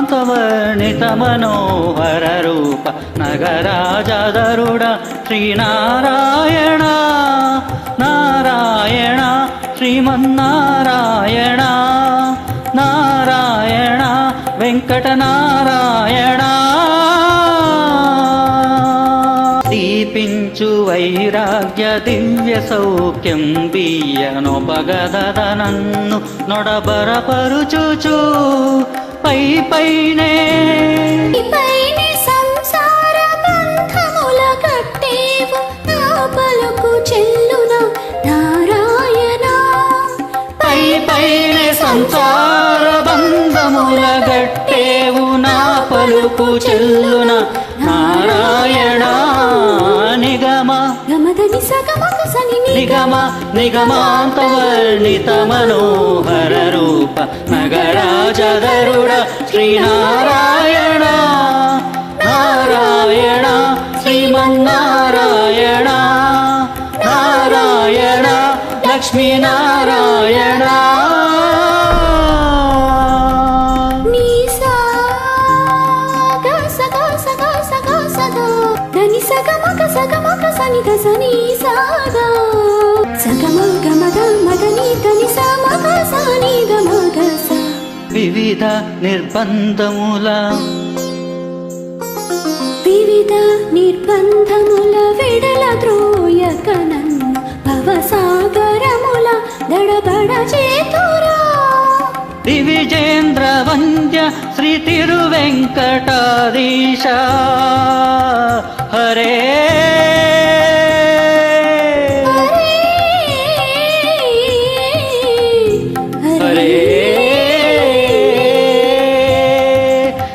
निगमान्तवर्णितमनोहररूप नगराजदरुड श्रीनारायण नारायण श्रीमन्नारायण नारायण వెంకటనారాయణ దీపించు వైరాగ్య దివ్య సౌఖ్యం బియ్యనొపగదద నన్ను నొడబరపరుచుచు పై పైనే సంసార బంధముల కట్టేవు నా పలుకు చెల్లున నారాయణ పై పైనే సంసార బంధముల గట్టేవు నా పలుకు చెల్లున నారాయణ నిగమ నిగమ నిగమాంతవర్ణిత మనోహర రూప నగరాజదరుడ శ్రీనారాయణ నారాయణ శ్రీమన్నారాయణ నారాయణ లక్ష్మీనారాయణ వివిధ నిర్బంధముల విడల ద్రోయక నన్ను భవసాగరముల దడబడ చేతురా దివిజేంద్ర వంద్య శ్రీ తిరువెంకటాధీశ హరే హరే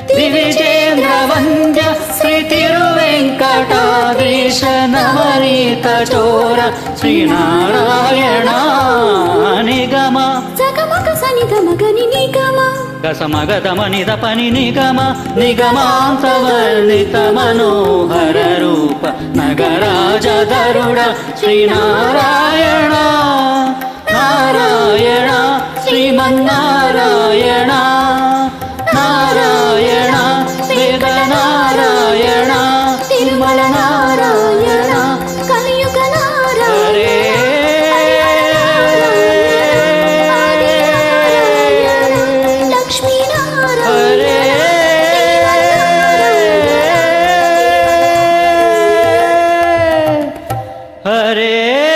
దివిజేంద్ర వంద్య శ్రీ తిరువెంకటాధీశ నవనీత చోర శ్రీనారాయణ నిగమ గసమగదమనిద పని నిగమ నిగమాంతవర్ణిత మనోహర రూప నగరాజదరుడ శ్రీనారాయణ నారాయణ శ్రీమన్నారాయణ నారాయణ వేదనారాయణ తిరుమల నారాయణ కలియుగ నారాయణ హరే